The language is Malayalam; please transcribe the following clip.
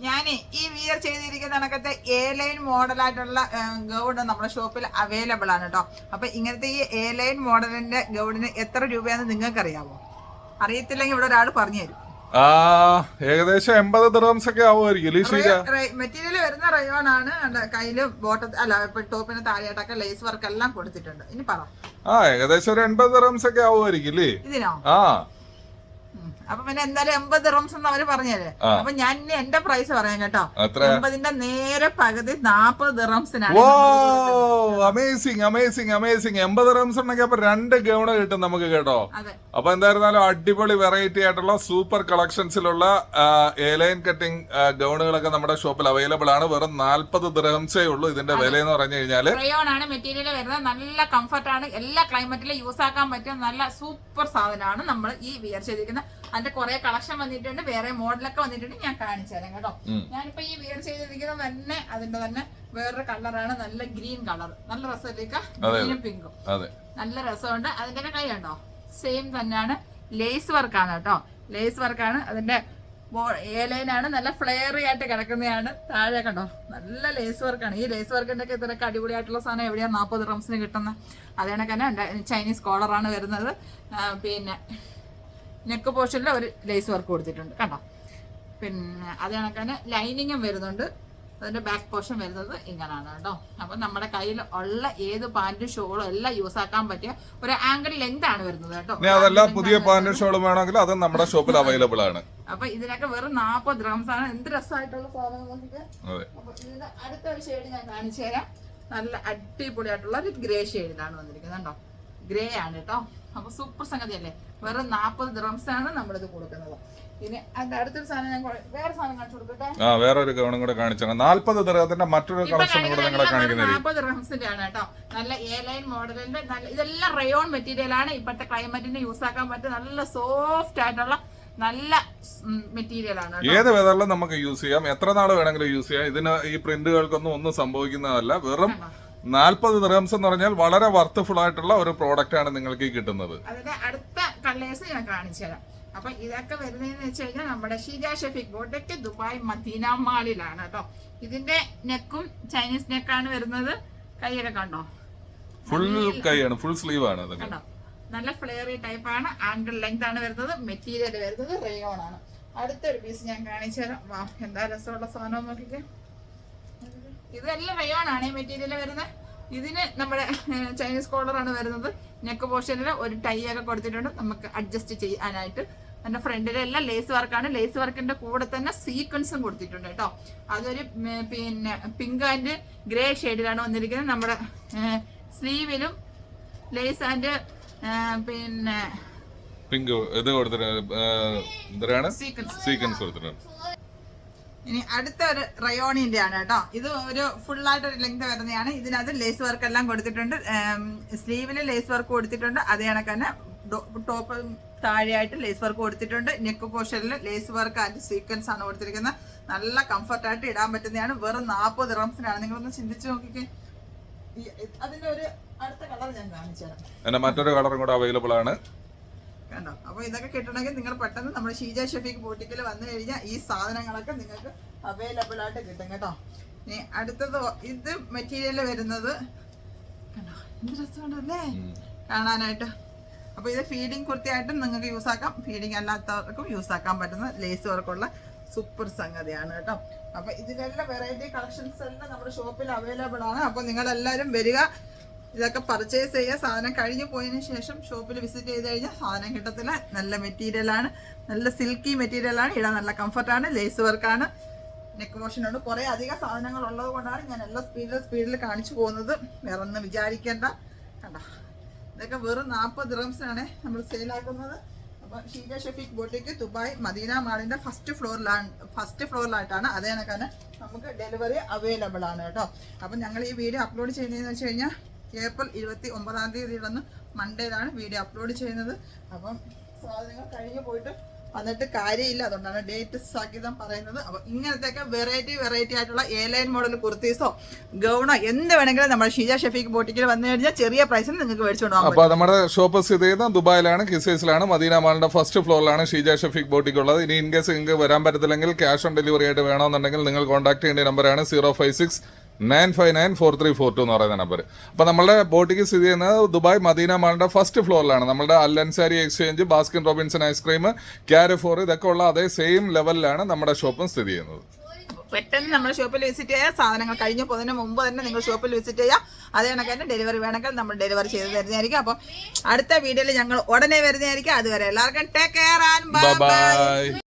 ഞാൻ ഈ വിയർ ചെയ്തിരിക്കുന്ന കണക്കത്തെ എ ലൈൻ മോഡലായിട്ടുള്ള ഗൗൺ നമ്മുടെ ഷോപ്പിൽ അവൈലബിൾ ആണ് കേട്ടോ. അപ്പൊ ഇങ്ങനത്തെ ഈ എ ലൈൻ മോഡലിന്റെ ഗൗണിന് എത്ര രൂപയാണെന്ന് നിങ്ങൾക്ക് അറിയാമോ? അറിയത്തില്ലെങ്കിൽ ഇവിടെ ഒരാൾ പറഞ്ഞു തരും. ഏകദേശം 80 ദിർഹംസ് ഒക്കെ ആവുമായിരിക്കും. മെറ്റീരിയൽ വരുന്ന റയോൺ ആണ്. കയ്യില് ബോട്ടം അല്ല ടോപ്പിന് താഴെയായിട്ടൊക്കെ ലേസ് വർക്ക് എല്ലാം കൊടുത്തിട്ടുണ്ട്. ഇനി പറ. ഏകദേശം ഒരു 80 ദിർഹംസ് ഒക്കെ ആവുമായിരിക്കും ഇതിനോ? അപ്പൊ പിന്നെ എന്തായാലും 80 ദിർഹംസ് എന്ന് അവര് പറഞ്ഞല്ലേ. അപ്പൊ ഞാൻ എന്റെ പ്രൈസ് പറയാം കേട്ടോ. 80ന്റെ നേരെ പകുതി 40 ദിർഹംസിനാണ്. Amazing amazing amazing. 80 ദിർഹംസ് ഉണ്ടെങ്കിൽ അപ്പൊ 2 ഗൗണ് കിട്ടും നമുക്ക് കേട്ടോ. അപ്പൊ എന്തായിരുന്നാലും അടിപൊളി വെറൈറ്റി ആയിട്ടുള്ള സൂപ്പർ കളക്ഷൻസിലുള്ള എലൈൻ കട്ടിംഗ് ഗൗണുകളൊക്കെ നമ്മുടെ ഷോപ്പിൽ അവൈലബിൾ ആണ്. വെറും 40 ദിർഹംസേ ഉള്ളൂ ഇതിന്റെ വില എന്ന് പറഞ്ഞു കഴിഞ്ഞാല്. റയോൺ ആണ് മെറ്റീരിയൽ വരുന്നത്. നല്ല കംഫർട്ട് ആണ്. എല്ലാ ക്ലൈമറ്റിലും യൂസ് ആക്കാൻ പറ്റിയ നല്ല സൂപ്പർ സാധനമാണ് നമ്മൾ ഈ വിയർ ചെയ്തിരിക്കുന്നത്. അതിന്റെ കുറെ കളക്ഷൻ വന്നിട്ടുണ്ട്, വേറെ മോഡലൊക്കെ വന്നിട്ടുണ്ട്. ഞാൻ കാണിച്ചു തരാം കേട്ടോ. ഞാനിപ്പോ ഈ വിയർ ചെയ്തിരിക്കുന്നത് തന്നെ അതിന്റെ തന്നെ വേറൊരു കളറാണ്. നല്ല ഗ്രീൻ കളർ, നല്ല രസമല്ലേക്ക. ഗ്രീനും പിങ്കും നല്ല രസമുണ്ട്. അതിന്റെ ഒക്കെ കൈ ഉണ്ടോ? സെയിം തന്നെയാണ്. ലേസ് വർക്കാണ് കേട്ടോ. ലേസ് വർക്കാണ്. അതിന്റെ ഏലൈനാണ്. നല്ല ഫ്ലെയറി ആയിട്ട് കിടക്കുന്നതാണ്. താഴെ കണ്ടോ നല്ല ലേസ് വർക്കാണ്. ഈ ലേസ് വർക്കിന്റെ ഒക്കെ ഇത്രയൊക്കെ അടിപൊളിയായിട്ടുള്ള സാധനം എവിടെയാ 40 ദിർഹംസിന് കിട്ടുന്നത്? അതേ കണക്ക് ചൈനീസ് കോളറാണ് വരുന്നത്. പിന്നെ നെക്ക് പോർഷനിൽ ഒരു ലേസ് വർക്ക് കൊടുത്തിട്ടുണ്ട് കണ്ടോ. പിന്നെ അത് കണക്കാണ് ലൈനിങ്ങും വരുന്നുണ്ട്. അതിന്റെ ബാക്ക് പോർഷൻ വരുന്നത് ഇങ്ങനെയാണ് കേട്ടോ. അപ്പൊ നമ്മുടെ കയ്യിൽ ഉള്ള ഏത് പാന്റും ഷോളും എല്ലാം യൂസ് ആക്കാൻ പറ്റിയ ഒരു ആംഗിൾ ലെങ്ത് ആണ് വരുന്നത് കേട്ടോ. അതെല്ലാം പുതിയ പാന്റും ഷോളും വേണമെങ്കിൽ അത് നമ്മുടെ ഷോപ്പിൽ അവൈലബിൾ ആണ്. അപ്പൊ ഇതിനൊക്കെ വെറും 40 ദിർഹംസ് ആണ്. എന്ത് രസമായിട്ടുള്ള സാധനം നോക്കിട്ട്. അപ്പൊ ഇതിന്റെ അടുത്ത ഒരു ഷെയ്ഡ് ഞാൻ കാണിച്ചു തരാം. നല്ല അടിപൊളിയായിട്ടുള്ള ഒരു ഗ്രേ ഷെയ്ഡിലാണ് വന്നിരിക്കുന്നത് കേട്ടോ. ഗ്രേ ആണ് കേട്ടോ. അപ്പൊ സൂപ്പർ സംഗതി അല്ലേ. വെറും 40 ദിർഹംസ് ആണ് നമ്മളിത് കൊടുക്കുന്നത്. ഇനി അതിന്റെ അടുത്തൊരു സാധനം ഞാൻ വേറെ സാധനം കാണിച്ചു കൊടുക്കട്ടെ. വേറൊരു ഗൗണും കൂടെ കാണിച്ചു. 40 ദിർഹത്തിന്റെ മറ്റൊരു കളക്ഷൻ കൂടെ നിങ്ങളെ കാണിക്കുന്നത്. 40 ദിർഹംസിന്റെ ആണ് കേട്ടോ. നല്ല എ ലൈൻ മോഡലിന്റെ നല്ല ഇതെല്ലാം റയോൺ മെറ്റീരിയൽ ആണ്. ഇപ്പോഴത്തെ ക്ലൈമറ്റിന് യൂസ് ആക്കാൻ പറ്റിയ നല്ല സോഫ്റ്റ് ആയിട്ടുള്ള നല്ല മെറ്റീരിയൽ ആണ്. ഏത് വെതറിലും നമുക്ക് യൂസ് ചെയ്യാം. എത്ര നാൾ വേണമെങ്കിലും യൂസ് ചെയ്യാം. ഇതിന് ഈ പ്രിന്റുകൾക്കൊന്നും സംഭവിക്കുന്നതല്ല. വെറും 40 ദിർഹംസ് എന്ന് പറഞ്ഞാൽ വളരെ വർത്തഫുൾ ആയിട്ടുള്ള ഒരു പ്രോഡക്റ്റ് ആണ് നിങ്ങൾക്ക് കിട്ടുന്നത്. അതിന്റെ അടുത്ത കളേഴ്സ് ഞാൻ കാണിച്ചു തരാം. അപ്പൊ ഇതൊക്കെ വരുന്നതെന്ന് വെച്ച് കഴിഞ്ഞാൽ നമ്മുടെ Sheeja Shafeeq boutique Dubai Madina മാളിലാണ് കേട്ടോ. ഇതിന്റെ നെക്കും ചൈനീസ് നെക്കാണ് വരുന്നത്. കൈയൊക്കെ കണ്ടോ ഫുൾ കൈയാണ്, ഫുൾ സ്ലീവ് ആണ്. കണ്ടോ നല്ല ഫ്ലെയറി ടൈപ്പ് ആണ്. ആംഗിൾ ലെങ്ത് ആണ് വരുന്നത്. മെറ്റീരിയൽ വരുന്നത് റയോൺ ആണ്. അടുത്തൊരു പീസ് ഞാൻ കാണിച്ചു തരാം. വാ എന്താ രസമുള്ള സാധനം നോക്കിക്കേ. ഇതെല്ലാം റയോൺ ആണ് മെറ്റീരിയൽ വരുന്നത്. ഇതിന് നമ്മുടെ ചൈനീസ് കോളറാണ് വരുന്നത്. നെക്ക് പോർഷനിൽ ഒരു ടൈ ഒക്കെ കൊടുത്തിട്ടുണ്ട് നമുക്ക് അഡ്ജസ്റ്റ് ചെയ്യാനായിട്ട്. അതിന്റെ ഫ്രണ്ടിലെല്ലാം ലേസ് വർക്കാണ്. ലേസ് വർക്കിന്റെ കൂടെ തന്നെ സീക്വൻസും കൊടുത്തിട്ടുണ്ട് കേട്ടോ. അതൊരു പിന്നെ പിങ്ക് ആൻഡ് ഗ്രേ ഷെയ്ഡിലാണ് വന്നിരിക്കുന്നത്. നമ്മുടെ സ്ലീവിലും ലേസ് ആൻഡ് പിന്നെ പിങ്ക് ഇത് കൊടുത്തിട്ടുണ്ട്. സീക്വൻസ് കൊടുത്തിട്ടുണ്ട്. ഇനി അടുത്ത ഒരു റയോണിന്റെ ആണ് കേട്ടോ. ഇത് ഒരു ഫുൾ ആയിട്ട് ഒരു ലെങ്ത് വരുന്നതാണ്. ഇതിനകത്ത് ലേസ് വർക്ക് എല്ലാം കൊടുത്തിട്ടുണ്ട്. സ്ലീവില് ലേസ് വർക്ക് കൊടുത്തിട്ടുണ്ട്. അതേ കണക്ക് തന്നെ ടോപ്പ് താഴെയായിട്ട് ലേസ് വർക്ക് കൊടുത്തിട്ടുണ്ട്. നെക്ക് പോർഷനിൽ ലേസ് വർക്ക് ആൻഡ് സീക്വൻസ് ആണ് കൊടുത്തിരിക്കുന്നത്. നല്ല കംഫർട്ടായിട്ട് ഇടാൻ പറ്റുന്നതാണ്. വെറും 40 ദിർഹംസിനാണ്. നിങ്ങളൊന്ന് ചിന്തിച്ചു നോക്കിക്കേ. അതിന്റെ ഒരു അടുത്ത കളർ ഞാൻ കാണിച്ചു തരാം. മറ്റൊരു കളറും കൂടെ അവൈലബിൾ ആണ് കണ്ടോ. അപ്പൊ ഇതൊക്കെ കിട്ടണമെങ്കിൽ നിങ്ങൾ പെട്ടെന്ന് നമ്മുടെ ഷീജ ഷെഫീഖ് ബോട്ടിക്കിൽ വന്നു കഴിഞ്ഞാൽ ഈ സാധനങ്ങളൊക്കെ നിങ്ങൾക്ക് അവൈലബിൾ ആയിട്ട് കിട്ടും കേട്ടോ. ഇനി അടുത്തത് ഇത് മെറ്റീരിയൽ വരുന്നത് കണ്ടോ എന്ത് രസമുണ്ടല്ലേ കാണാനായിട്ട്. അപ്പൊ ഇത് ഫീഡിങ് കുർത്തിയായിട്ടും നിങ്ങൾക്ക് യൂസ് ആക്കാം. ഫീഡിങ് അല്ലാത്തവർക്കും യൂസ് ആക്കാൻ പറ്റുന്ന ലേസ് വർക്കുള്ള സൂപ്പർ സംഗതിയാണ് കേട്ടോ. അപ്പൊ ഇതിലെല്ലാം വെറൈറ്റി കളക്ഷൻസ് എല്ലാം നമ്മുടെ ഷോപ്പിൽ അവൈലബിൾ ആണ്. അപ്പൊ നിങ്ങളെല്ലാവരും വരിക, ഇതൊക്കെ പർച്ചേസ് ചെയ്യുക. സാധനം കഴിഞ്ഞു പോയതിനു ശേഷം ഷോപ്പിൽ വിസിറ്റ് ചെയ്ത് കഴിഞ്ഞാൽ സാധനം കിട്ടത്തില്ല. നല്ല മെറ്റീരിയലാണ്, നല്ല സിൽക്കി മെറ്റീരിയലാണ്. ഇടാൻ നല്ല കംഫർട്ടാണ്. ലേസ് വർക്കാണ്. നെക്ക് പോർഷനുണ്ട്. കുറേ അധികം സാധനങ്ങൾ ഉള്ളത് കൊണ്ടാണ് ഞാൻ എല്ലാ സ്പീഡിൽ കാണിച്ചു പോകുന്നത്. വേറെ ഒന്നും വിചാരിക്കേണ്ട. കണ്ടോ ഇതൊക്കെ വെറും 40 ദിർഹംസിനാണ് നമ്മൾ സെയിലാക്കുന്നത്. അപ്പോൾ Sheeja Shafeeq boutique Dubai Madina മാളിൻ്റെ ഫസ്റ്റ് ഫ്ലോറിലായിട്ടാണ്. അതേ കണക്കാണ് നമുക്ക് ഡെലിവറി അവൈലബിൾ ആണ് കേട്ടോ. അപ്പം ഞങ്ങൾ ഈ വീഡിയോ അപ്ലോഡ് ചെയ്യുന്നതെന്ന് വെച്ച് കഴിഞ്ഞാൽ ഏപ്രിൽ 29-ാം തീയതിയിലൊന്ന് മൺഡേയിലാണ് വീഡിയോ അപ്ലോഡ് ചെയ്യുന്നത്. അപ്പം സാധനങ്ങൾ കഴിഞ്ഞ് പോയിട്ട് വന്നിട്ട് കാര്യമില്ല. അതുകൊണ്ടാണ് ഡേറ്റ് സഹിതം പറയുന്നത്. അപ്പൊ ഇങ്ങനത്തെയൊക്കെ വെറൈറ്റി ആയിട്ടുള്ള എയർലൈൻ മോഡൽ കുർത്തീസോ ഗൗണോ എന്ത് വേണമെങ്കിലും നമ്മുടെ ഷീജ ഷഫീഖ് ബോട്ടിക്കിൽ വന്നു കഴിഞ്ഞാൽ ചെറിയ പ്രൈസിന് നിങ്ങൾക്ക് മേടിച്ചുകൊണ്ട് പോകാം. അപ്പൊ നമ്മുടെ ഷോപ്പ് സ്ഥിതി ചെയ്യുന്നത് ദുബായിലാണ്, കിസൈസിലാണ്, മദീന മാളിന്റെ ഫസ്റ്റ് ഫ്ലോറിലാണ് ഷീജ ഷഫീഖ് ബോട്ടിക് ഉള്ളത്. ഇനി ഇൻ കേസ് നിങ്ങൾക്ക് വരാൻ പറ്റത്തില്ലെങ്കിൽ ക്യാഷ് ഓൺ ഡെലിവറി ആയിട്ട് വേണമെന്നുണ്ടെങ്കിൽ നിങ്ങൾ കോൺടാക്ട് ചെയ്യേണ്ട നമ്പറാണ് 056-959-4342 എന്ന് പറയുന്ന നമ്പർ. അപ്പൊ നമ്മുടെ ബോട്ടിക്ക് സ്ഥിതി ചെയ്യുന്നത് ദുബായ് മദീന മാളിന്റെ ഫസ്റ്റ് ഫ്ലോറിലാണ്. നമ്മുടെ Al Ansari exchange, Baskin Robinson ice cream, Carrefour ഇതൊക്കെ ഉള്ള അതേ സെയിം ലെവലിലാണ് നമ്മുടെ ഷോപ്പും സ്ഥിതി ചെയ്യുന്നത്. പെട്ടെന്ന് നമ്മുടെ ഷോപ്പിൽ വിസിറ്റ് ചെയ്യുക. സാധനങ്ങൾ കഴിഞ്ഞു പോകുന്നതിന് മുമ്പ് തന്നെ നിങ്ങൾ ഷോപ്പിൽ വിസിറ്റ് ചെയ്യുക. അതേ കണക്ക് തന്നെ ഡെലിവറി വേണമെങ്കിൽ നമ്മൾ ഡെലിവറി ചെയ്ത് തരുന്നതായിരിക്കും. അപ്പം അടുത്ത വീഡിയോയിൽ ഞങ്ങൾ ഉടനെ വരുന്നതായിരിക്കും. അതുവരെ എല്ലാവർക്കും take care and bye bye.